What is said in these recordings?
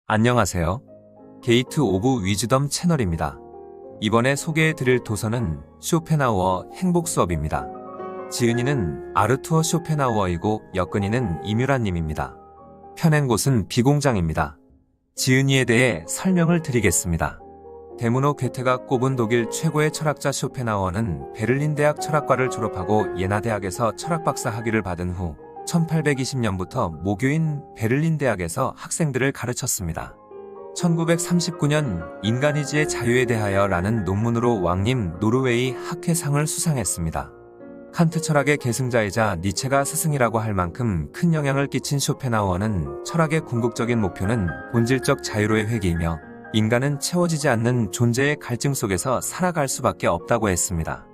안녕하세요. 게이트 오브 위즈덤 채널입니다. 이번에 소개해드릴 도서는 쇼펜하우어 행복 수업입니다. 지은이는 아르투어 쇼펜하우어이고 엮은이는 이뮤라님입니다. 펴낸 곳은 비공장입니다. 지은이에 대해 설명을 드리겠습니다. 데무노 괴테가 꼽은 독일 최고의 철학자 쇼펜하우어는 베를린 대학 철학과를 졸업하고 예나 대학에서 철학박사 학위를 받은 후 1820년부터 모교인 베를린 대학에서 학생들을 가르쳤습니다. 1939년 인간의지의 자유에 대하여 라는 논문으로 왕님 노르웨이 학회상을 수상했습니다. 칸트 철학의 계승자이자 니체가 스승이라고 할 만큼 큰 영향을 끼친 쇼펜하우어는 철학의 궁극적인 목표는 본질적 자유로의 회귀이며 인간은 채워지지 않는 존재의 갈증 속에서 살아갈 수밖에 없다고 했습니다.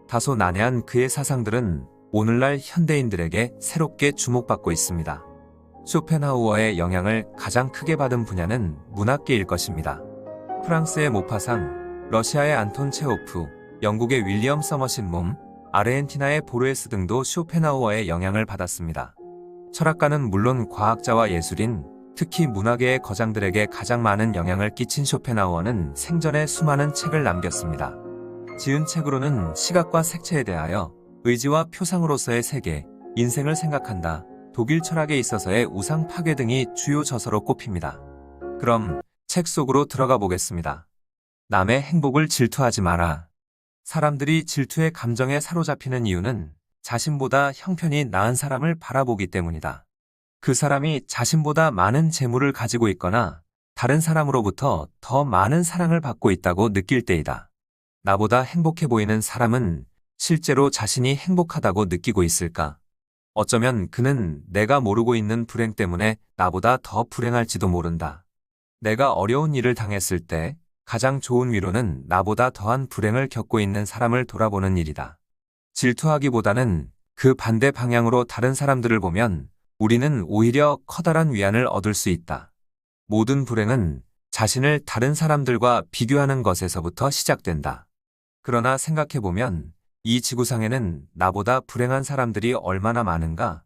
다소 난해한 그의 사상들은 오늘날 현대인들에게 새롭게 주목받고 있습니다. 쇼펜하우어의 영향을 가장 크게 받은 분야는 문학계일 것입니다. 프랑스의 모파상, 러시아의 안톤 체호프, 영국의 윌리엄 서머신 몸, 아르헨티나의 보르헤스 등도 쇼펜하우어의 영향을 받았습니다. 철학가는 물론 과학자와 예술인, 특히 문화계의 거장들에게 가장 많은 영향을 끼친 쇼펜하우어는 생전에 수많은 책을 남겼습니다. 지은 책으로는 시각과 색채에 대하여, 의지와 표상으로서의 세계, 인생을 생각한다, 독일 철학에 있어서의 우상 파괴 등이 주요 저서로 꼽힙니다. 그럼 책 속으로 들어가 보겠습니다. 남의 행복을 질투하지 마라. 사람들이 질투의 감정에 사로잡히는 이유는 자신보다 형편이 나은 사람을 바라보기 때문이다. 그 사람이 자신보다 많은 재물을 가지고 있거나 다른 사람으로부터 더 많은 사랑을 받고 있다고 느낄 때이다. 나보다 행복해 보이는 사람은 실제로 자신이 행복하다고 느끼고 있을까? 어쩌면 그는 내가 모르고 있는 불행 때문에 나보다 더 불행할지도 모른다. 내가 어려운 일을 당했을 때 가장 좋은 위로는 나보다 더한 불행을 겪고 있는 사람을 돌아보는 일이다. 질투하기보다는 그 반대 방향으로 다른 사람들을 보면 우리는 오히려 커다란 위안을 얻을 수 있다. 모든 불행은 자신을 다른 사람들과 비교하는 것에서부터 시작된다. 그러나 생각해보면 이 지구상에는 나보다 불행한 사람들이 얼마나 많은가?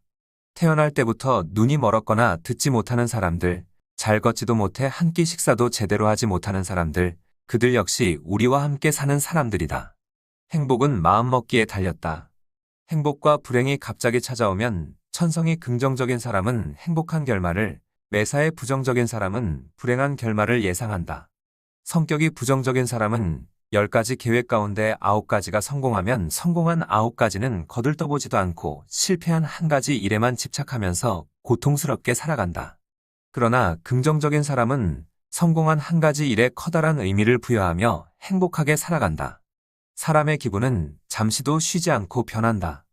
태어날 때부터 눈이 멀었거나 듣지 못하는 사람들, 잘 걷지도 못해 한 끼 식사도 제대로 하지 못하는 사람들, 그들 역시 우리와 함께 사는 사람들이다. 행복은 마음먹기에 달렸다. 행복과 불행이 갑자기 찾아오면 천성이 긍정적인 사람은 행복한 결말을, 매사에 부정적인 사람은 불행한 결말을 예상한다. 성격이 부정적인 사람은 10가지 계획 가운데 9가지가 성공하면 성공한 9가지는 거들떠보지도 않고 실패한 1가지 일에만 집착하면서 고통스럽게 살아간다. 그러나 긍정적인 사람은 성공한 1가지 일에 커다란 의미를 부여하며 행복하게 살아간다. 사람의 기분은 잠시도 쉬지 않고 변한다.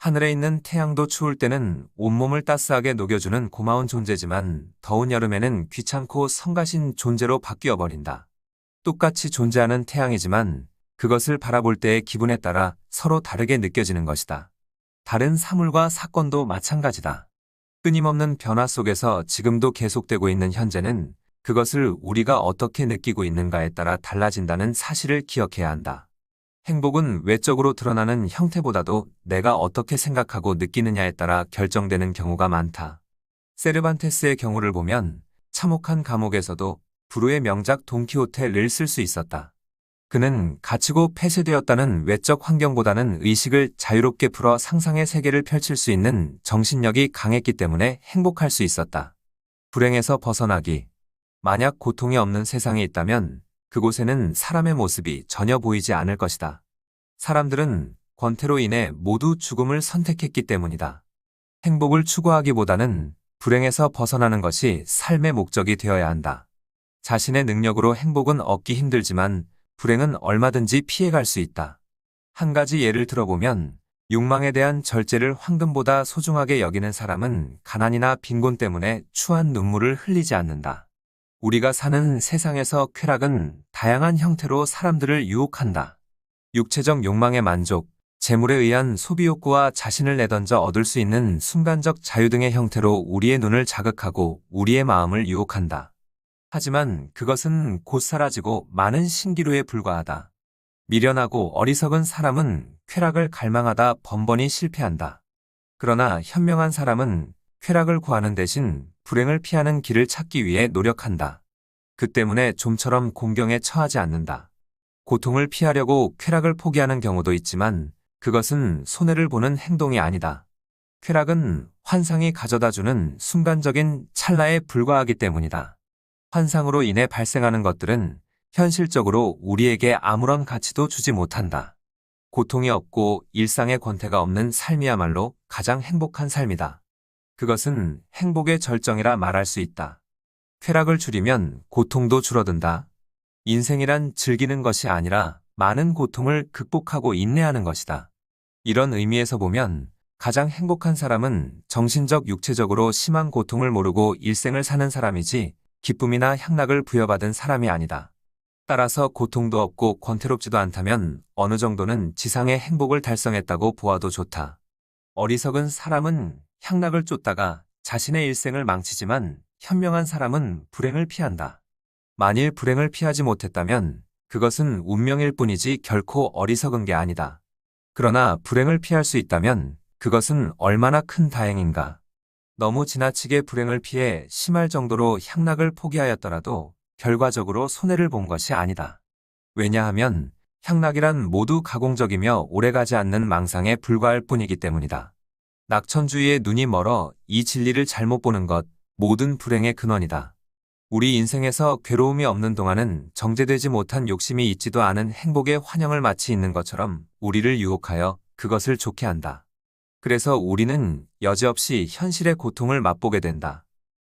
하늘에 있는 태양도 추울 때는 온몸을 따스하게 녹여주는 고마운 존재지만 더운 여름에는 귀찮고 성가신 존재로 바뀌어버린다. 똑같이 존재하는 태양이지만 그것을 바라볼 때의 기분에 따라 서로 다르게 느껴지는 것이다. 다른 사물과 사건도 마찬가지다. 끊임없는 변화 속에서 지금도 계속되고 있는 현재는 그것을 우리가 어떻게 느끼고 있는가에 따라 달라진다는 사실을 기억해야 한다. 행복은 외적으로 드러나는 형태보다도 내가 어떻게 생각하고 느끼느냐에 따라 결정되는 경우가 많다. 세르반테스의 경우를 보면 참혹한 감옥에서도 불후의 명작 돈키호테를 쓸 수 있었다. 그는 갇히고 폐쇄되었다는 외적 환경보다는 의식을 자유롭게 풀어 상상의 세계를 펼칠 수 있는 정신력이 강했기 때문에 행복할 수 있었다. 불행에서 벗어나기. 만약 고통이 없는 세상이 있다면 그곳에는 사람의 모습이 전혀 보이지 않을 것이다. 사람들은 권태로 인해 모두 죽음을 선택했기 때문이다. 행복을 추구하기보다는 불행에서 벗어나는 것이 삶의 목적이 되어야 한다. 자신의 능력으로 행복은 얻기 힘들지만 불행은 얼마든지 피해갈 수 있다. 한 가지 예를 들어보면 욕망에 대한 절제를 황금보다 소중하게 여기는 사람은 가난이나 빈곤 때문에 추한 눈물을 흘리지 않는다. 우리가 사는 세상에서 쾌락은 다양한 형태로 사람들을 유혹한다. 육체적 욕망의 만족, 재물에 의한 소비 욕구와 자신을 내던져 얻을 수 있는 순간적 자유 등의 형태로 우리의 눈을 자극하고 우리의 마음을 유혹한다. 하지만 그것은 곧 사라지고 많은 신기루에 불과하다. 미련하고 어리석은 사람은 쾌락을 갈망하다 번번이 실패한다. 그러나 현명한 사람은 쾌락을 구하는 대신 불행을 피하는 길을 찾기 위해 노력한다. 그 때문에 좀처럼 공경에 처하지 않는다. 고통을 피하려고 쾌락을 포기하는 경우도 있지만 그것은 손해를 보는 행동이 아니다. 쾌락은 환상이 가져다주는 순간적인 찰나에 불과하기 때문이다. 환상으로 인해 발생하는 것들은 현실적으로 우리에게 아무런 가치도 주지 못한다. 고통이 없고 일상의 권태가 없는 삶이야말로 가장 행복한 삶이다. 그것은 행복의 절정이라 말할 수 있다. 쾌락을 줄이면 고통도 줄어든다. 인생이란 즐기는 것이 아니라 많은 고통을 극복하고 인내하는 것이다. 이런 의미에서 보면 가장 행복한 사람은 정신적, 육체적으로 심한 고통을 모르고 일생을 사는 사람이지 기쁨이나 향락을 부여받은 사람이 아니다. 따라서 고통도 없고 권태롭지도 않다면 어느 정도는 지상의 행복을 달성했다고 보아도 좋다. 어리석은 사람은 향락을 쫓다가 자신의 일생을 망치지만 현명한 사람은 불행을 피한다. 만일 불행을 피하지 못했다면 그것은 운명일 뿐이지 결코 어리석은 게 아니다. 그러나 불행을 피할 수 있다면 그것은 얼마나 큰 다행인가. 너무 지나치게 불행을 피해 심할 정도로 향락을 포기하였더라도 결과적으로 손해를 본 것이 아니다. 왜냐하면 향락이란 모두 가공적이며 오래가지 않는 망상에 불과할 뿐이기 때문이다. 낙천주의의 눈이 멀어 이 진리를 잘못 보는 것, 모든 불행의 근원이다. 우리 인생에서 괴로움이 없는 동안은 정제되지 못한 욕심이 있지도 않은 행복의 환영을 마치 있는 것처럼 우리를 유혹하여 그것을 좋게 한다. 그래서 우리는 여지없이 현실의 고통을 맛보게 된다.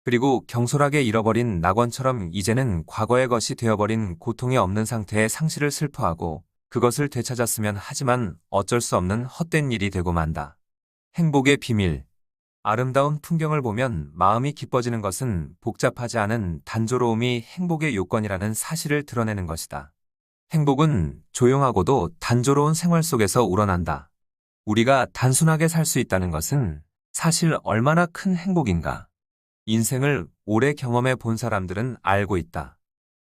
그리고 경솔하게 잃어버린 낙원처럼 이제는 과거의 것이 되어버린 고통이 없는 상태의 상실을 슬퍼하고 그것을 되찾았으면 하지만 어쩔 수 없는 헛된 일이 되고 만다. 행복의 비밀. 아름다운 풍경을 보면 마음이 기뻐지는 것은 복잡하지 않은 단조로움이 행복의 요건이라는 사실을 드러내는 것이다. 행복은 조용하고도 단조로운 생활 속에서 우러난다. 우리가 단순하게 살 수 있다는 것은 사실 얼마나 큰 행복인가. 인생을 오래 경험해 본 사람들은 알고 있다.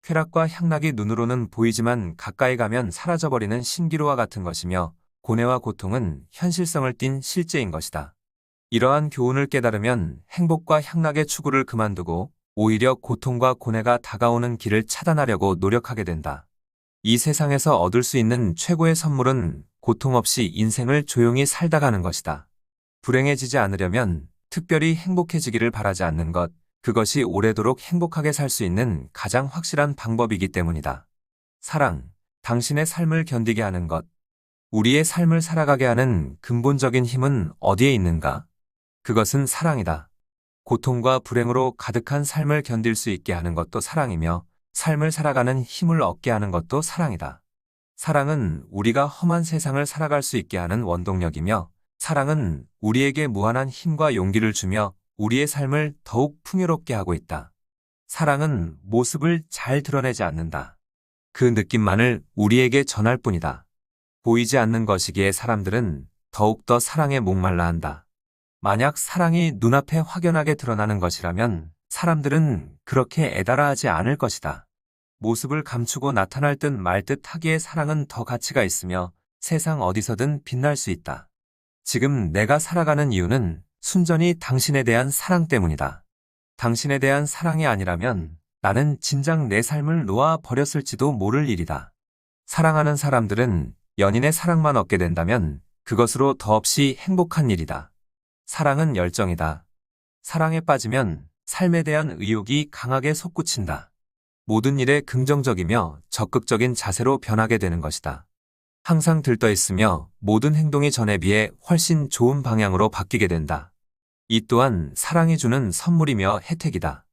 쾌락과 향락이 눈으로는 보이지만 가까이 가면 사라져버리는 신기루와 같은 것이며 고뇌와 고통은 현실성을 띤 실제인 것이다. 이러한 교훈을 깨달으면 행복과 향락의 추구를 그만두고 오히려 고통과 고뇌가 다가오는 길을 차단하려고 노력하게 된다. 이 세상에서 얻을 수 있는 최고의 선물은 고통 없이 인생을 조용히 살다 가는 것이다. 불행해지지 않으려면 특별히 행복해지기를 바라지 않는 것, 그것이 오래도록 행복하게 살 수 있는 가장 확실한 방법이기 때문이다. 사랑, 당신의 삶을 견디게 하는 것. 우리의 삶을 살아가게 하는 근본적인 힘은 어디에 있는가? 그것은 사랑이다. 고통과 불행으로 가득한 삶을 견딜 수 있게 하는 것도 사랑이며 삶을 살아가는 힘을 얻게 하는 것도 사랑이다. 사랑은 우리가 험한 세상을 살아갈 수 있게 하는 원동력이며 사랑은 우리에게 무한한 힘과 용기를 주며 우리의 삶을 더욱 풍요롭게 하고 있다. 사랑은 모습을 잘 드러내지 않는다. 그 느낌만을 우리에게 전할 뿐이다. 보이지 않는 것이기에 사람들은 더욱더 사랑에 목말라 한다. 만약 사랑이 눈앞에 확연하게 드러나는 것이라면 사람들은 그렇게 애달아하지 않을 것이다. 모습을 감추고 나타날 듯 말 듯 하기에 사랑은 더 가치가 있으며 세상 어디서든 빛날 수 있다. 지금 내가 살아가는 이유는 순전히 당신에 대한 사랑 때문이다. 당신에 대한 사랑이 아니라면 나는 진작 내 삶을 놓아 버렸을지도 모를 일이다. 사랑하는 사람들은 연인의 사랑만 얻게 된다면 그것으로 더없이 행복한 일이다. 사랑은 열정이다. 사랑에 빠지면 삶에 대한 의욕이 강하게 솟구친다. 모든 일에 긍정적이며 적극적인 자세로 변하게 되는 것이다. 항상 들떠있으며 모든 행동이 전에 비해 훨씬 좋은 방향으로 바뀌게 된다. 이 또한 사랑이 주는 선물이며 혜택이다.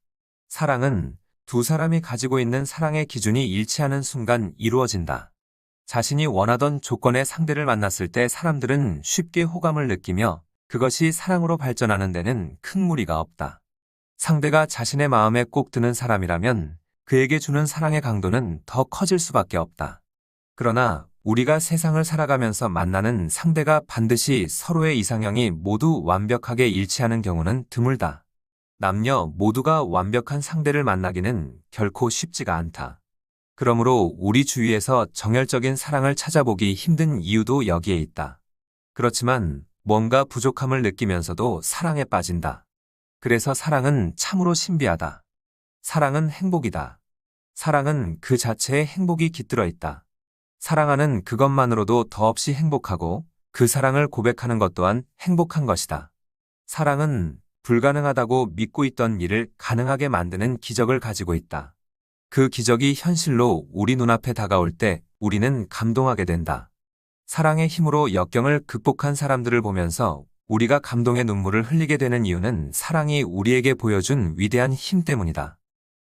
사랑은 두 사람이 가지고 있는 사랑의 기준이 일치하는 순간 이루어진다. 자신이 원하던 조건의 상대를 만났을 때 사람들은 쉽게 호감을 느끼며 그것이 사랑으로 발전하는 데는 큰 무리가 없다. 상대가 자신의 마음에 꼭 드는 사람이라면 그에게 주는 사랑의 강도는 더 커질 수밖에 없다. 그러나 우리가 세상을 살아가면서 만나는 상대가 반드시 서로의 이상형이 모두 완벽하게 일치하는 경우는 드물다. 남녀 모두가 완벽한 상대를 만나기는 결코 쉽지가 않다. 그러므로 우리 주위에서 정열적인 사랑을 찾아보기 힘든 이유도 여기에 있다. 그렇지만 뭔가 부족함을 느끼면서도 사랑에 빠진다. 그래서 사랑은 참으로 신비하다. 사랑은 행복이다. 사랑은 그 자체에 행복이 깃들어 있다. 사랑하는 그것만으로도 더없이 행복하고 그 사랑을 고백하는 것 또한 행복한 것이다. 사랑은 불가능하다고 믿고 있던 일을 가능하게 만드는 기적을 가지고 있다. 그 기적이 현실로 우리 눈앞에 다가올 때 우리는 감동하게 된다. 사랑의 힘으로 역경을 극복한 사람들을 보면서 우리가 감동의 눈물을 흘리게 되는 이유는 사랑이 우리에게 보여준 위대한 힘 때문이다.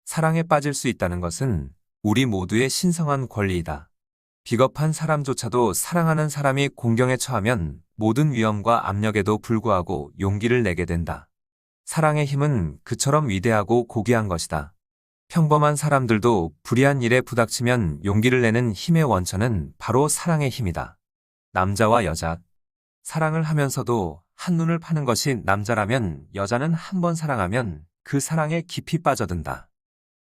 사랑에 빠질 수 있다는 것은 우리 모두의 신성한 권리이다. 비겁한 사람조차도 사랑하는 사람이 공경에 처하면 모든 위험과 압력에도 불구하고 용기를 내게 된다. 사랑의 힘은 그처럼 위대하고 고귀한 것이다. 평범한 사람들도 불의한 일에 부닥치면 용기를 내는 힘의 원천은 바로 사랑의 힘이다. 남자와 여자. 사랑을 하면서도 한눈을 파는 것이 남자라면 여자는 한 번 사랑하면 그 사랑에 깊이 빠져든다.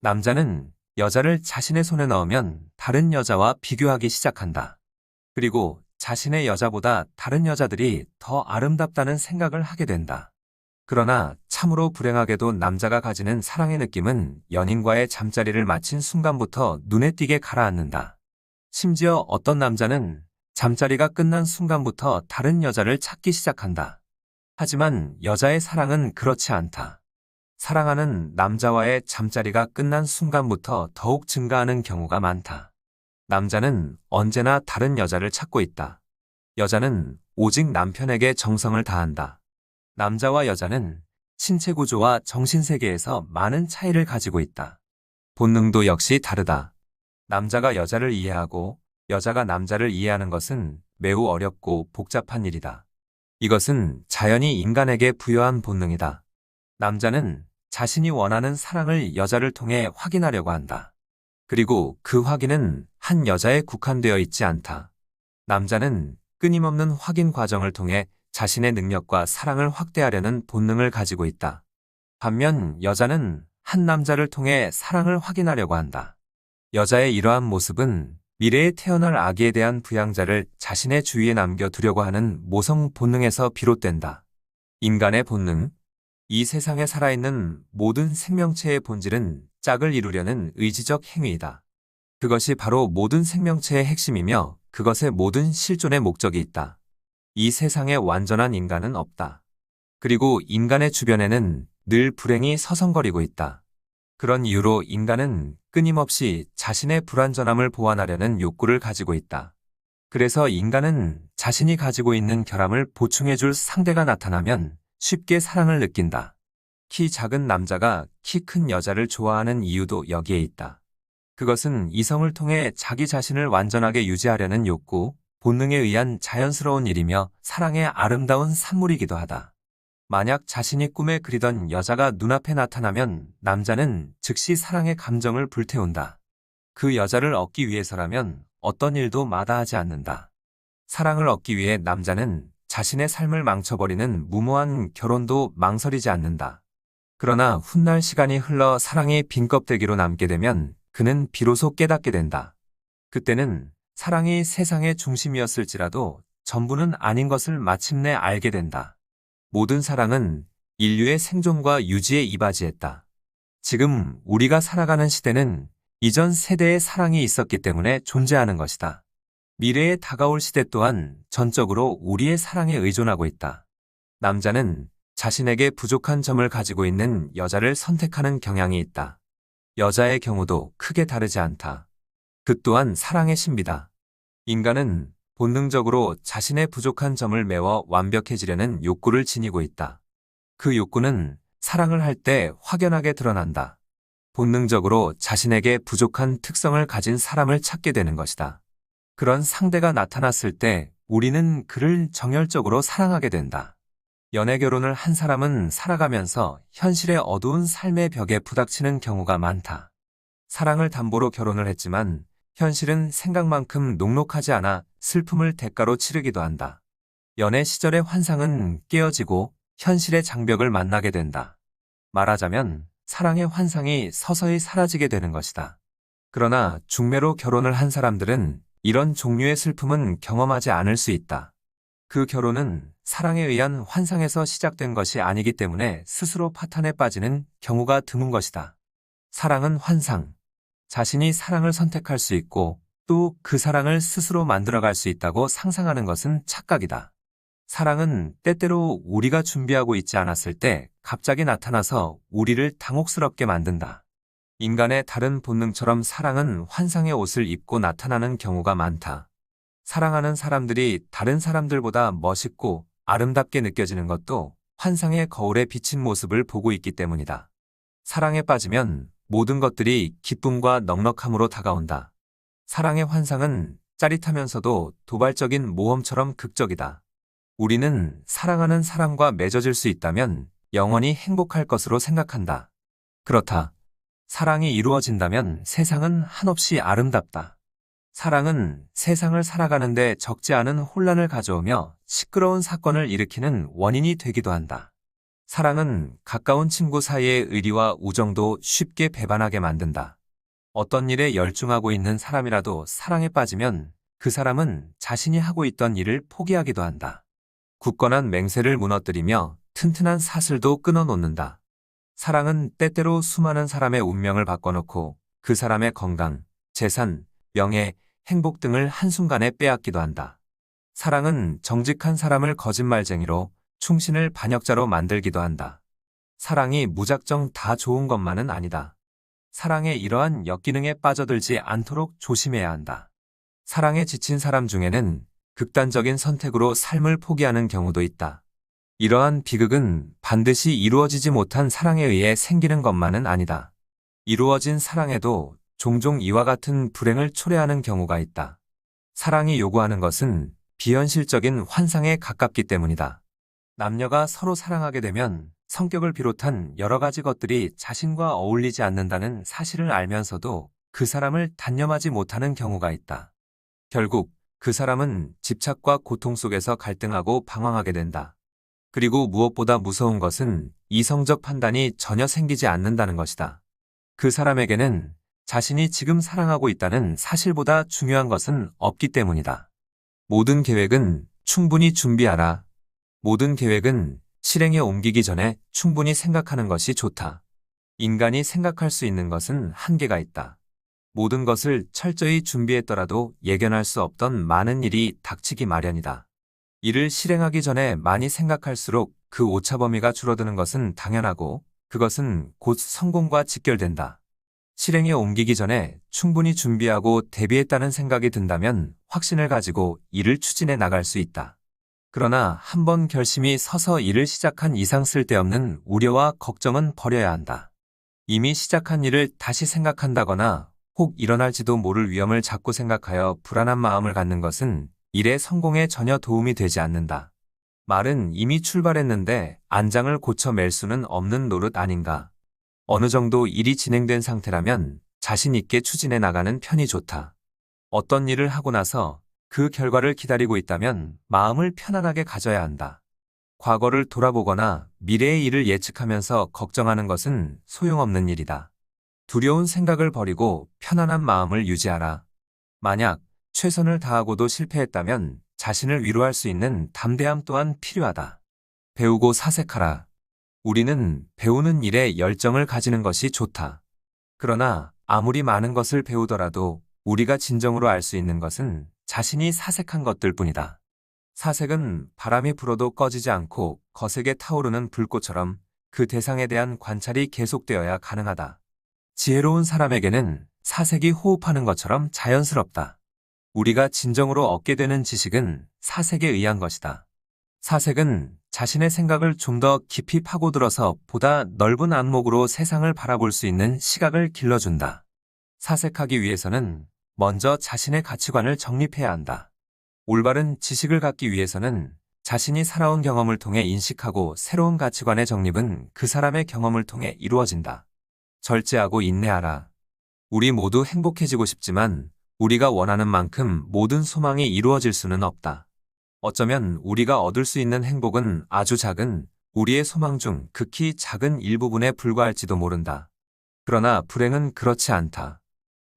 남자는 여자를 자신의 손에 넣으면 다른 여자와 비교하기 시작한다. 그리고 자신의 여자보다 다른 여자들이 더 아름답다는 생각을 하게 된다. 그러나 참으로 불행하게도 남자가 가지는 사랑의 느낌은 연인과의 잠자리를 마친 순간부터 눈에 띄게 가라앉는다. 심지어 어떤 남자는 잠자리가 끝난 순간부터 다른 여자를 찾기 시작한다. 하지만 여자의 사랑은 그렇지 않다. 사랑하는 남자와의 잠자리가 끝난 순간부터 더욱 증가하는 경우가 많다. 남자는 언제나 다른 여자를 찾고 있다. 여자는 오직 남편에게 정성을 다한다. 남자와 여자는 신체 구조와 정신세계에서 많은 차이를 가지고 있다. 본능도 역시 다르다. 남자가 여자를 이해하고 여자가 남자를 이해하는 것은 매우 어렵고 복잡한 일이다. 이것은 자연이 인간에게 부여한 본능이다. 남자는 자신이 원하는 사랑을 여자를 통해 확인하려고 한다. 그리고 그 확인은 한 여자에 국한되어 있지 않다. 남자는 끊임없는 확인 과정을 통해 자신의 능력과 사랑을 확대하려는 본능을 가지고 있다. 반면 여자는 한 남자를 통해 사랑을 확인하려고 한다. 여자의 이러한 모습은 미래에 태어날 아기에 대한 부양자를 자신의 주위에 남겨두려고 하는 모성 본능에서 비롯된다. 인간의 본능. 이 세상에 살아있는 모든 생명체의 본질은 짝을 이루려는 의지적 행위이다. 그것이 바로 모든 생명체의 핵심이며 그것의 모든 실존의 목적이 있다. 이 세상에 완전한 인간은 없다. 그리고 인간의 주변에는 늘 불행이 서성거리고 있다. 그런 이유로 인간은 끊임없이 자신의 불완전함을 보완하려는 욕구를 가지고 있다. 그래서 인간은 자신이 가지고 있는 결함을 보충해줄 상대가 나타나면 쉽게 사랑을 느낀다. 키 작은 남자가 키 큰 여자를 좋아하는 이유도 여기에 있다. 그것은 이성을 통해 자기 자신을 완전하게 유지하려는 욕구, 본능에 의한 자연스러운 일이며 사랑의 아름다운 산물이기도 하다. 만약 자신이 꿈에 그리던 여자가 눈앞에 나타나면 남자는 즉시 사랑의 감정을 불태운다. 그 여자를 얻기 위해서라면 어떤 일도 마다하지 않는다. 사랑을 얻기 위해 남자는 자신의 삶을 망쳐버리는 무모한 결혼도 망설이지 않는다. 그러나 훗날 시간이 흘러 사랑이 빈 껍데기로 남게 되면 그는 비로소 깨닫게 된다. 그때는 사랑이 세상의 중심이었을지라도 전부는 아닌 것을 마침내 알게 된다. 모든 사랑은 인류의 생존과 유지에 이바지했다. 지금 우리가 살아가는 시대는 이전 세대의 사랑이 있었기 때문에 존재하는 것이다. 미래에 다가올 시대 또한 전적으로 우리의 사랑에 의존하고 있다. 남자는 자신에게 부족한 점을 가지고 있는 여자를 선택하는 경향이 있다. 여자의 경우도 크게 다르지 않다. 그 또한 사랑의 신비다. 인간은 본능적으로 자신의 부족한 점을 메워 완벽해지려는 욕구를 지니고 있다. 그 욕구는 사랑을 할 때 확연하게 드러난다. 본능적으로 자신에게 부족한 특성을 가진 사람을 찾게 되는 것이다. 그런 상대가 나타났을 때 우리는 그를 정열적으로 사랑하게 된다. 연애 결혼을 한 사람은 살아가면서 현실의 어두운 삶의 벽에 부닥치는 경우가 많다. 사랑을 담보로 결혼을 했지만 현실은 생각만큼 녹록하지 않아 슬픔을 대가로 치르기도 한다. 연애 시절의 환상은 깨어지고 현실의 장벽을 만나게 된다. 말하자면 사랑의 환상이 서서히 사라지게 되는 것이다. 그러나 중매로 결혼을 한 사람들은 이런 종류의 슬픔은 경험하지 않을 수 있다. 그 결혼은 사랑에 의한 환상에서 시작된 것이 아니기 때문에 스스로 파탄에 빠지는 경우가 드문 것이다. 사랑은 환상. 자신이 사랑을 선택할 수 있고 또 그 사랑을 스스로 만들어갈 수 있다고 상상하는 것은 착각이다. 사랑은 때때로 우리가 준비하고 있지 않았을 때 갑자기 나타나서 우리를 당혹스럽게 만든다. 인간의 다른 본능처럼 사랑은 환상의 옷을 입고 나타나는 경우가 많다. 사랑하는 사람들이 다른 사람들보다 멋있고 아름답게 느껴지는 것도 환상의 거울에 비친 모습을 보고 있기 때문이다. 사랑에 빠지면 모든 것들이 기쁨과 넉넉함으로 다가온다. 사랑의 환상은 짜릿하면서도 도발적인 모험처럼 극적이다. 우리는 사랑하는 사람과 맺어질 수 있다면 영원히 행복할 것으로 생각한다. 그렇다. 사랑이 이루어진다면 세상은 한없이 아름답다. 사랑은 세상을 살아가는데 적지 않은 혼란을 가져오며 시끄러운 사건을 일으키는 원인이 되기도 한다. 사랑은 가까운 친구 사이의 의리와 우정도 쉽게 배반하게 만든다. 어떤 일에 열중하고 있는 사람이라도 사랑에 빠지면 그 사람은 자신이 하고 있던 일을 포기하기도 한다. 굳건한 맹세를 무너뜨리며 튼튼한 사슬도 끊어놓는다. 사랑은 때때로 수많은 사람의 운명을 바꿔놓고 그 사람의 건강, 재산, 명예, 행복 등을 한순간에 빼앗기도 한다. 사랑은 정직한 사람을 거짓말쟁이로, 충신을 반역자로 만들기도 한다. 사랑이 무작정 다 좋은 것만은 아니다. 사랑의 이러한 역기능에 빠져들지 않도록 조심해야 한다. 사랑에 지친 사람 중에는 극단적인 선택으로 삶을 포기하는 경우도 있다. 이러한 비극은 반드시 이루어지지 못한 사랑에 의해 생기는 것만은 아니다. 이루어진 사랑에도 종종 이와 같은 불행을 초래하는 경우가 있다. 사랑이 요구하는 것은 비현실적인 환상에 가깝기 때문이다. 남녀가 서로 사랑하게 되면 성격을 비롯한 여러 가지 것들이 자신과 어울리지 않는다는 사실을 알면서도 그 사람을 단념하지 못하는 경우가 있다. 결국 그 사람은 집착과 고통 속에서 갈등하고 방황하게 된다. 그리고 무엇보다 무서운 것은 이성적 판단이 전혀 생기지 않는다는 것이다. 그 사람에게는 자신이 지금 사랑하고 있다는 사실보다 중요한 것은 없기 때문이다. 모든 계획은 충분히 준비하라. 모든 계획은 실행에 옮기기 전에 충분히 생각하는 것이 좋다. 인간이 생각할 수 있는 것은 한계가 있다. 모든 것을 철저히 준비했더라도 예견할 수 없던 많은 일이 닥치기 마련이다. 이를 실행하기 전에 많이 생각할수록 그 오차 범위가 줄어드는 것은 당연하고 그것은 곧 성공과 직결된다. 실행에 옮기기 전에 충분히 준비하고 대비했다는 생각이 든다면 확신을 가지고 일을 추진해 나갈 수 있다. 그러나 한번 결심이 서서 일을 시작한 이상 쓸데없는 우려와 걱정은 버려야 한다. 이미 시작한 일을 다시 생각한다거나 혹 일어날지도 모를 위험을 자꾸 생각하여 불안한 마음을 갖는 것은 일의 성공에 전혀 도움이 되지 않는다. 말은 이미 출발했는데 안장을 고쳐 맬 수는 없는 노릇 아닌가. 어느 정도 일이 진행된 상태라면 자신 있게 추진해 나가는 편이 좋다. 어떤 일을 하고 나서 그 결과를 기다리고 있다면 마음을 편안하게 가져야 한다. 과거를 돌아보거나 미래의 일을 예측하면서 걱정하는 것은 소용없는 일이다. 두려운 생각을 버리고 편안한 마음을 유지하라. 만약 최선을 다하고도 실패했다면 자신을 위로할 수 있는 담대함 또한 필요하다. 배우고 사색하라. 우리는 배우는 일에 열정을 가지는 것이 좋다. 그러나 아무리 많은 것을 배우더라도 우리가 진정으로 알 수 있는 것은 자신이 사색한 것들 뿐이다. 사색은 바람이 불어도 꺼지지 않고 거세게 타오르는 불꽃처럼 그 대상에 대한 관찰이 계속되어야 가능하다. 지혜로운 사람에게는 사색이 호흡하는 것처럼 자연스럽다. 우리가 진정으로 얻게 되는 지식은 사색에 의한 것이다. 사색은 자신의 생각을 좀 더 깊이 파고들어서 보다 넓은 안목으로 세상을 바라볼 수 있는 시각을 길러준다. 사색하기 위해서는 먼저 자신의 가치관을 정립해야 한다. 올바른 지식을 갖기 위해서는 자신이 살아온 경험을 통해 인식하고 새로운 가치관의 정립은 그 사람의 경험을 통해 이루어진다. 절제하고 인내하라. 우리 모두 행복해지고 싶지만 우리가 원하는 만큼 모든 소망이 이루어질 수는 없다. 어쩌면 우리가 얻을 수 있는 행복은 아주 작은 우리의 소망 중 극히 작은 일부분에 불과할지도 모른다. 그러나 불행은 그렇지 않다.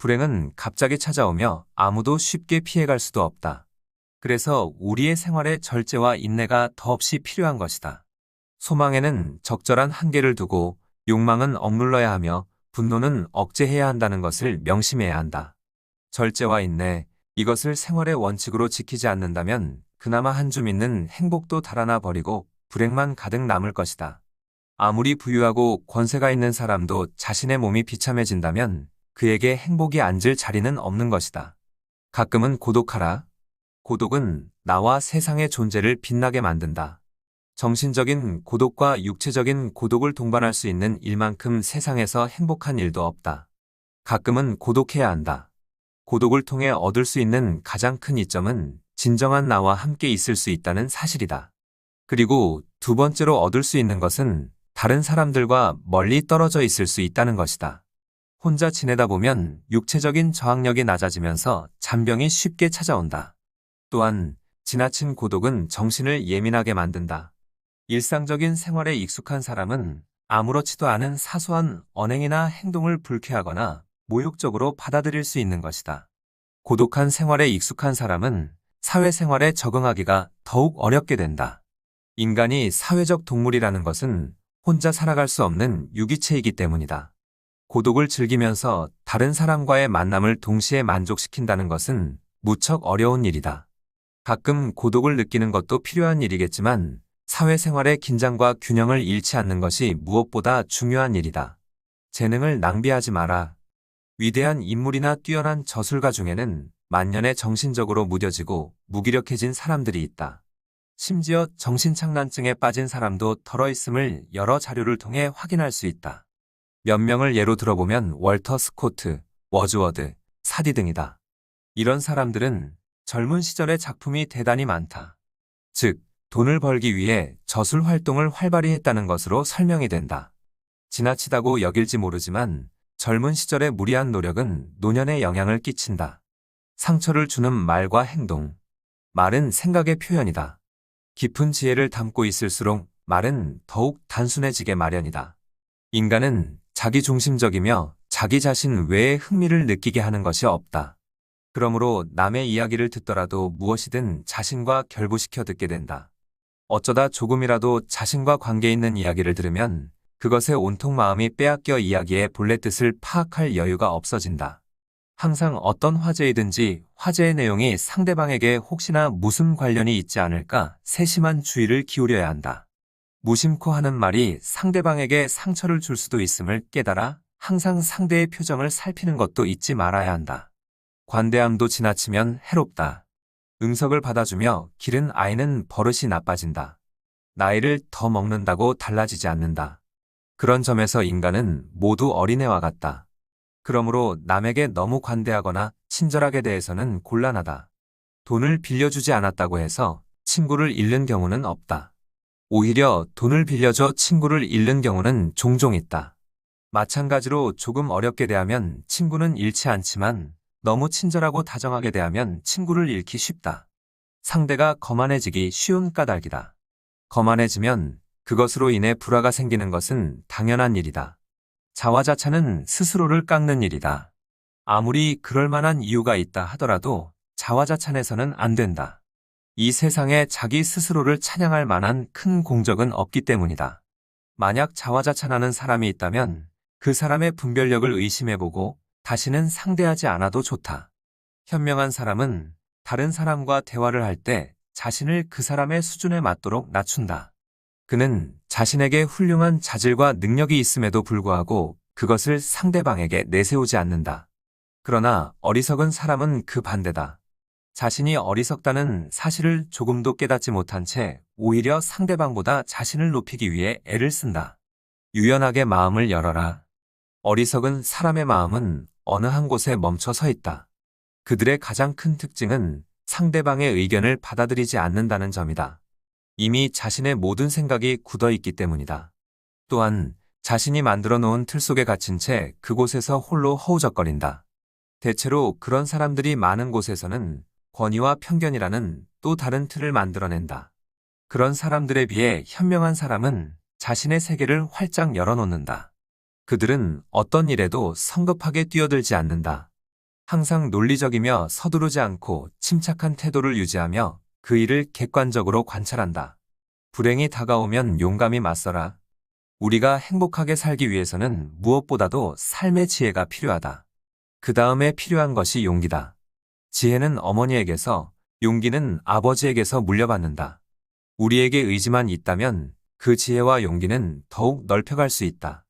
불행은 갑자기 찾아오며 아무도 쉽게 피해갈 수도 없다. 그래서 우리의 생활에 절제와 인내가 더없이 필요한 것이다. 소망에는 적절한 한계를 두고 욕망은 억눌러야 하며 분노는 억제해야 한다는 것을 명심해야 한다. 절제와 인내, 이것을 생활의 원칙으로 지키지 않는다면 그나마 한 줌 있는 행복도 달아나 버리고 불행만 가득 남을 것이다. 아무리 부유하고 권세가 있는 사람도 자신의 몸이 비참해진다면 그에게 행복이 앉을 자리는 없는 것이다. 가끔은 고독하라. 고독은 나와 세상의 존재를 빛나게 만든다. 정신적인 고독과 육체적인 고독을 동반할 수 있는 일만큼 세상에서 행복한 일도 없다. 가끔은 고독해야 한다. 고독을 통해 얻을 수 있는 가장 큰 이점은 진정한 나와 함께 있을 수 있다는 사실이다. 그리고 두 번째로 얻을 수 있는 것은 다른 사람들과 멀리 떨어져 있을 수 있다는 것이다. 혼자 지내다 보면 육체적인 저항력이 낮아지면서 잔병이 쉽게 찾아온다. 또한 지나친 고독은 정신을 예민하게 만든다. 일상적인 생활에 익숙한 사람은 아무렇지도 않은 사소한 언행이나 행동을 불쾌하거나 모욕적으로 받아들일 수 있는 것이다. 고독한 생활에 익숙한 사람은 사회생활에 적응하기가 더욱 어렵게 된다. 인간이 사회적 동물이라는 것은 혼자 살아갈 수 없는 유기체이기 때문이다. 고독을 즐기면서 다른 사람과의 만남을 동시에 만족시킨다는 것은 무척 어려운 일이다. 가끔 고독을 느끼는 것도 필요한 일이겠지만 사회생활의 긴장과 균형을 잃지 않는 것이 무엇보다 중요한 일이다. 재능을 낭비하지 마라. 위대한 인물이나 뛰어난 저술가 중에는 만년에 정신적으로 무뎌지고 무기력해진 사람들이 있다. 심지어 정신착란증에 빠진 사람도 덜어있음을 여러 자료를 통해 확인할 수 있다. 몇 명을 예로 들어보면 월터 스코트, 워즈워드, 사디 등이다. 이런 사람들은 젊은 시절의 작품이 대단히 많다. 즉, 돈을 벌기 위해 저술 활동을 활발히 했다는 것으로 설명이 된다. 지나치다고 여길지 모르지만 젊은 시절의 무리한 노력은 노년에 영향을 끼친다. 상처를 주는 말과 행동. 말은 생각의 표현이다. 깊은 지혜를 담고 있을수록 말은 더욱 단순해지게 마련이다. 인간은 자기중심적이며 자기 자신 외에 흥미를 느끼게 하는 것이 없다. 그러므로 남의 이야기를 듣더라도 무엇이든 자신과 결부시켜 듣게 된다. 어쩌다 조금이라도 자신과 관계 있는 이야기를 들으면 그것에 온통 마음이 빼앗겨 이야기의 본래 뜻을 파악할 여유가 없어진다. 항상 어떤 화제이든지 화제의 내용이 상대방에게 혹시나 무슨 관련이 있지 않을까 세심한 주의를 기울여야 한다. 무심코 하는 말이 상대방에게 상처를 줄 수도 있음을 깨달아 항상 상대의 표정을 살피는 것도 잊지 말아야 한다. 관대함도 지나치면 해롭다. 응석을 받아주며 기른 아이는 버릇이 나빠진다. 나이를 더 먹는다고 달라지지 않는다. 그런 점에서 인간은 모두 어린애와 같다. 그러므로 남에게 너무 관대하거나 친절하게 대해서는 곤란하다. 돈을 빌려주지 않았다고 해서 친구를 잃는 경우는 없다. 오히려 돈을 빌려줘 친구를 잃는 경우는 종종 있다. 마찬가지로 조금 어렵게 대하면 친구는 잃지 않지만 너무 친절하고 다정하게 대하면 친구를 잃기 쉽다. 상대가 거만해지기 쉬운 까닭이다. 거만해지면 그것으로 인해 불화가 생기는 것은 당연한 일이다. 자화자찬은 스스로를 깎는 일이다. 아무리 그럴 만한 이유가 있다 하더라도 자화자찬해서는 안 된다. 이 세상에 자기 스스로를 찬양할 만한 큰 공적은 없기 때문이다. 만약 자화자찬하는 사람이 있다면 그 사람의 분별력을 의심해보고 다시는 상대하지 않아도 좋다. 현명한 사람은 다른 사람과 대화를 할 때 자신을 그 사람의 수준에 맞도록 낮춘다. 그는 자신에게 훌륭한 자질과 능력이 있음에도 불구하고 그것을 상대방에게 내세우지 않는다. 그러나 어리석은 사람은 그 반대다. 자신이 어리석다는 사실을 조금도 깨닫지 못한 채 오히려 상대방보다 자신을 높이기 위해 애를 쓴다. 유연하게 마음을 열어라. 어리석은 사람의 마음은 어느 한 곳에 멈춰 서 있다. 그들의 가장 큰 특징은 상대방의 의견을 받아들이지 않는다는 점이다. 이미 자신의 모든 생각이 굳어 있기 때문이다. 또한 자신이 만들어 놓은 틀 속에 갇힌 채 그곳에서 홀로 허우적거린다. 대체로 그런 사람들이 많은 곳에서는 권위와 편견이라는 또 다른 틀을 만들어낸다. 그런 사람들에 비해 현명한 사람은 자신의 세계를 활짝 열어놓는다. 그들은 어떤 일에도 성급하게 뛰어들지 않는다. 항상 논리적이며 서두르지 않고 침착한 태도를 유지하며 그 일을 객관적으로 관찰한다. 불행이 다가오면 용감히 맞서라. 우리가 행복하게 살기 위해서는 무엇보다도 삶의 지혜가 필요하다. 그 다음에 필요한 것이 용기다. 지혜는 어머니에게서, 용기는 아버지에게서 물려받는다. 우리에게 의지만 있다면 그 지혜와 용기는 더욱 넓혀갈 수 있다.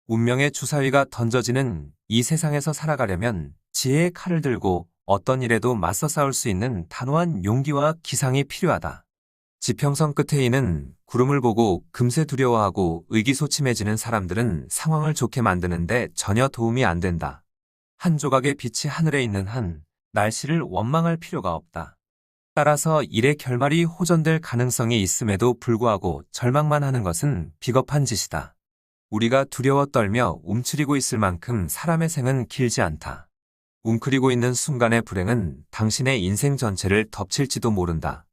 운명의 주사위가 던져지는 이 세상에서 살아가려면 지혜의 칼을 들고 어떤 일에도 맞서 싸울 수 있는 단호한 용기와 기상이 필요하다. 지평선 끝에 있는 구름을 보고 금세 두려워하고 의기소침해지는 사람들은 상황을 좋게 만드는데 전혀 도움이 안 된다. 한 조각의 빛이 하늘에 있는 한 날씨를 원망할 필요가 없다. 따라서 일의 결말이 호전될 가능성이 있음에도 불구하고 절망만 하는 것은 비겁한 짓이다. 우리가 두려워 떨며 움츠리고 있을 만큼 사람의 생은 길지 않다. 웅크리고 있는 순간의 불행은 당신의 인생 전체를 덮칠지도 모른다.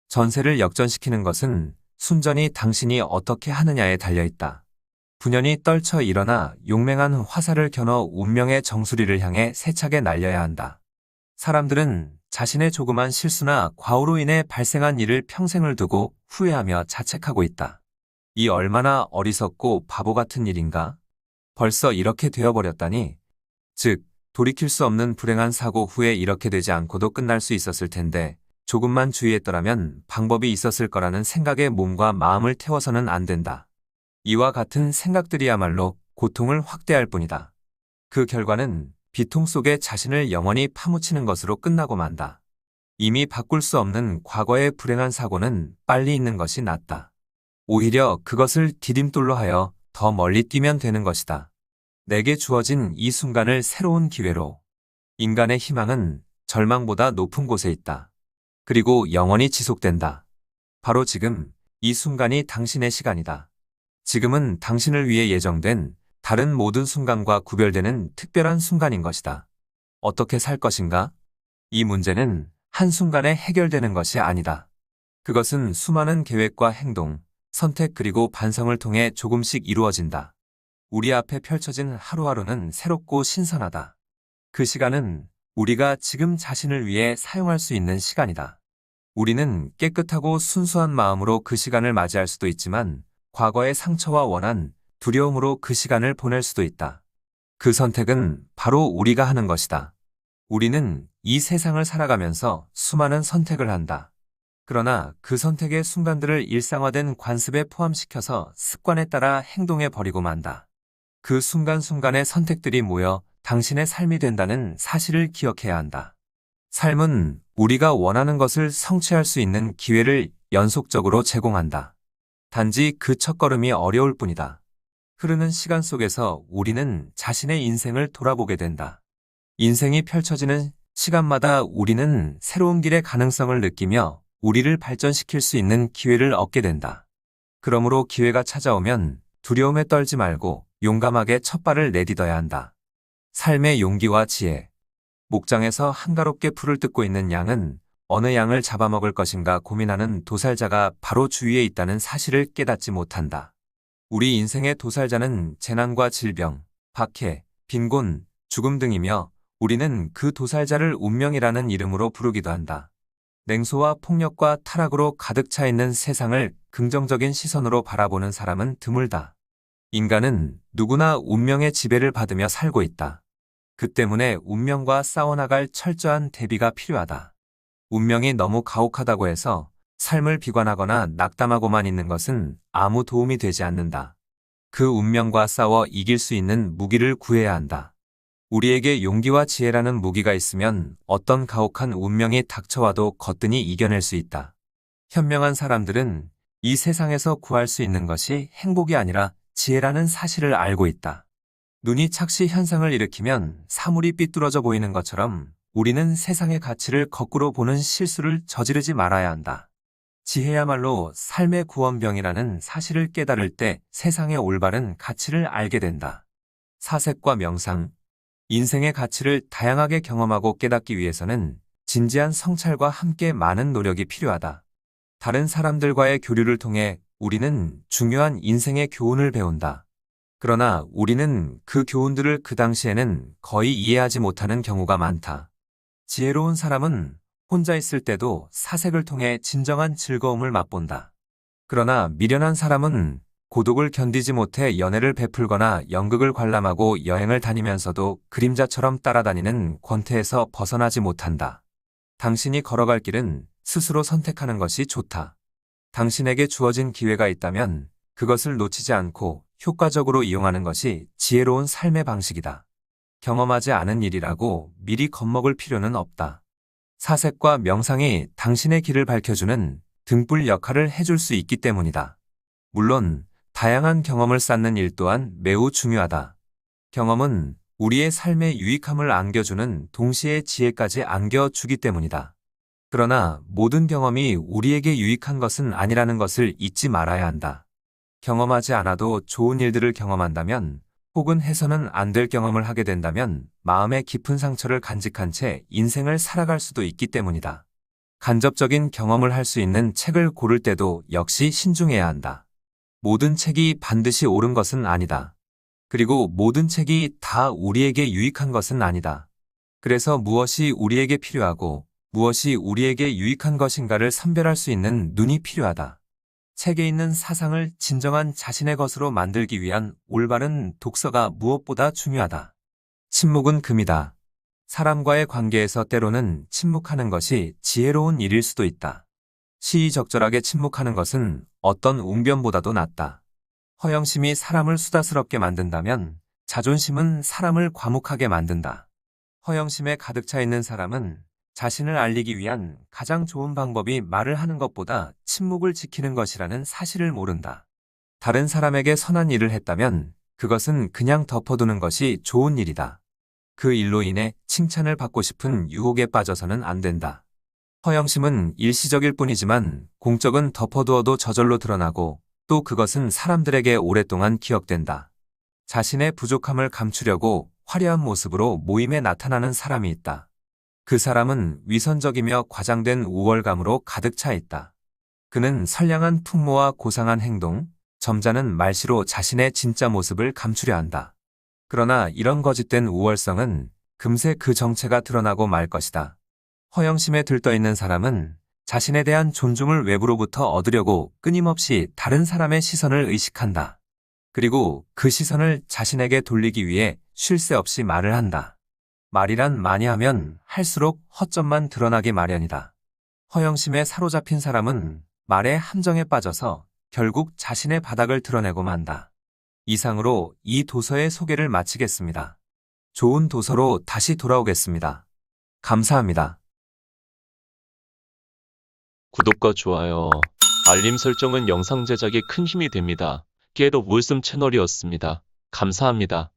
전세를 역전시키는 것은 순전히 당신이 어떻게 하느냐에 달려있다. 분연히 떨쳐 일어나 용맹한 화살을 겨눠 운명의 정수리를 향해 세차게 날려야 한다. 사람들은 자신의 조그만 실수나 과오로 인해 발생한 일을 평생을 두고 후회하며 자책하고 있다. 이 얼마나 어리석고 바보 같은 일인가? 벌써 이렇게 되어버렸다니. 즉, 돌이킬 수 없는 불행한 사고 후에 이렇게 되지 않고도 끝날 수 있었을 텐데 조금만 주의했더라면 방법이 있었을 거라는 생각에 몸과 마음을 태워서는 안 된다. 이와 같은 생각들이야말로 고통을 확대할 뿐이다. 그 결과는 비통 속에 자신을 영원히 파묻히는 것으로 끝나고 만다. 이미 바꿀 수 없는 과거의 불행한 사고는 빨리 잊는 것이 낫다. 오히려 그것을 디딤돌로 하여 더 멀리 뛰면 되는 것이다. 내게 주어진 이 순간을 새로운 기회로. 인간의 희망은 절망보다 높은 곳에 있다. 그리고 영원히 지속된다. 바로 지금, 이 순간이 당신의 시간이다. 지금은 당신을 위해 예정된 다른 모든 순간과 구별되는 특별한 순간인 것이다. 어떻게 살 것인가? 이 문제는 한순간에 해결되는 것이 아니다. 그것은 수많은 계획과 행동, 선택 그리고 반성을 통해 조금씩 이루어진다. 우리 앞에 펼쳐진 하루하루는 새롭고 신선하다. 그 시간은 우리가 지금 자신을 위해 사용할 수 있는 시간이다. 우리는 깨끗하고 순수한 마음으로 그 시간을 맞이할 수도 있지만 과거의 상처와 원한, 두려움으로 그 시간을 보낼 수도 있다. 그 선택은 바로 우리가 하는 것이다. 우리는 이 세상을 살아가면서 수많은 선택을 한다. 그러나 그 선택의 순간들을 일상화된 관습에 포함시켜서 습관에 따라 행동해 버리고 만다. 그 순간순간의 선택들이 모여 당신의 삶이 된다는 사실을 기억해야 한다. 삶은 우리가 원하는 것을 성취할 수 있는 기회를 연속적으로 제공한다. 단지 그 첫걸음이 어려울 뿐이다. 흐르는 시간 속에서 우리는 자신의 인생을 돌아보게 된다. 인생이 펼쳐지는 시간마다 우리는 새로운 길의 가능성을 느끼며 우리를 발전시킬 수 있는 기회를 얻게 된다. 그러므로 기회가 찾아오면 두려움에 떨지 말고 용감하게 첫 발을 내딛어야 한다. 삶의 용기와 지혜. 목장에서 한가롭게 풀을 뜯고 있는 양은 어느 양을 잡아먹을 것인가 고민하는 도살자가 바로 주위에 있다는 사실을 깨닫지 못한다. 우리 인생의 도살자는 재난과 질병, 박해, 빈곤, 죽음 등이며 우리는 그 도살자를 운명이라는 이름으로 부르기도 한다. 냉소와 폭력과 타락으로 가득 차 있는 세상을 긍정적인 시선으로 바라보는 사람은 드물다. 인간은 누구나 운명의 지배를 받으며 살고 있다. 그 때문에 운명과 싸워나갈 철저한 대비가 필요하다. 운명이 너무 가혹하다고 해서 삶을 비관하거나 낙담하고만 있는 것은 아무 도움이 되지 않는다. 그 운명과 싸워 이길 수 있는 무기를 구해야 한다. 우리에게 용기와 지혜라는 무기가 있으면 어떤 가혹한 운명이 닥쳐와도 거뜬히 이겨낼 수 있다. 현명한 사람들은 이 세상에서 구할 수 있는 것이 행복이 아니라 지혜라는 사실을 알고 있다. 눈이 착시 현상을 일으키면 사물이 삐뚤어져 보이는 것처럼 우리는 세상의 가치를 거꾸로 보는 실수를 저지르지 말아야 한다. 지혜야말로 삶의 구원병이라는 사실을 깨달을 때 세상의 올바른 가치를 알게 된다. 사색과 명상. 인생의 가치를 다양하게 경험하고 깨닫기 위해서는 진지한 성찰과 함께 많은 노력이 필요하다. 다른 사람들과의 교류를 통해 우리는 중요한 인생의 교훈을 배운다. 그러나 우리는 그 교훈들을 그 당시에는 거의 이해하지 못하는 경우가 많다. 지혜로운 사람은 혼자 있을 때도 사색을 통해 진정한 즐거움을 맛본다. 그러나 미련한 사람은 고독을 견디지 못해 연애를 베풀거나 연극을 관람하고 여행을 다니면서도 그림자처럼 따라다니는 권태에서 벗어나지 못한다. 당신이 걸어갈 길은 스스로 선택하는 것이 좋다. 당신에게 주어진 기회가 있다면 그것을 놓치지 않고 효과적으로 이용하는 것이 지혜로운 삶의 방식이다. 경험하지 않은 일이라고 미리 겁먹을 필요는 없다. 사색과 명상이 당신의 길을 밝혀주는 등불 역할을 해줄 수 있기 때문이다. 물론 다양한 경험을 쌓는 일 또한 매우 중요하다. 경험은 우리의 삶에 유익함을 안겨주는 동시에 지혜까지 안겨주기 때문이다. 그러나 모든 경험이 우리에게 유익한 것은 아니라는 것을 잊지 말아야 한다. 경험하지 않아도 좋은 일들을 경험한다면 혹은 해서는 안 될 경험을 하게 된다면 마음의 깊은 상처를 간직한 채 인생을 살아갈 수도 있기 때문이다. 간접적인 경험을 할 수 있는 책을 고를 때도 역시 신중해야 한다. 모든 책이 반드시 옳은 것은 아니다. 그리고 모든 책이 다 우리에게 유익한 것은 아니다. 그래서 무엇이 우리에게 필요하고 무엇이 우리에게 유익한 것인가를 선별할 수 있는 눈이 필요하다. 책에 있는 사상을 진정한 자신의 것으로 만들기 위한 올바른 독서가 무엇보다 중요하다. 침묵은 금이다. 사람과의 관계에서 때로는 침묵하는 것이 지혜로운 일일 수도 있다. 시의적절하게 침묵하는 것은 어떤 웅변보다도 낫다. 허영심이 사람을 수다스럽게 만든다면 자존심은 사람을 과묵하게 만든다. 허영심에 가득 차 있는 사람은 자신을 알리기 위한 가장 좋은 방법이 말을 하는 것보다 침묵을 지키는 것이라는 사실을 모른다. 다른 사람에게 선한 일을 했다면 그것은 그냥 덮어두는 것이 좋은 일이다. 그 일로 인해 칭찬을 받고 싶은 유혹에 빠져서는 안 된다. 허영심은 일시적일 뿐이지만 공적은 덮어두어도 저절로 드러나고 또 그것은 사람들에게 오랫동안 기억된다. 자신의 부족함을 감추려고 화려한 모습으로 모임에 나타나는 사람이 있다. 그 사람은 위선적이며 과장된 우월감으로 가득 차 있다. 그는 선량한 풍모와 고상한 행동, 점잖은 말씨로 자신의 진짜 모습을 감추려 한다. 그러나 이런 거짓된 우월성은 금세 그 정체가 드러나고 말 것이다. 허영심에 들떠있는 사람은 자신에 대한 존중을 외부로부터 얻으려고 끊임없이 다른 사람의 시선을 의식한다. 그리고 그 시선을 자신에게 돌리기 위해 쉴 새 없이 말을 한다. 말이란 많이 하면 할수록 허점만 드러나기 마련이다. 허영심에 사로잡힌 사람은 말의 함정에 빠져서 결국 자신의 바닥을 드러내고 만다. 이상으로 이 도서의 소개를 마치겠습니다. 좋은 도서로 다시 돌아오겠습니다. 감사합니다. 구독과 좋아요, 알림 설정은 영상 제작에 큰 힘이 됩니다. 겟 오브 윌슨 채널이었습니다. 감사합니다.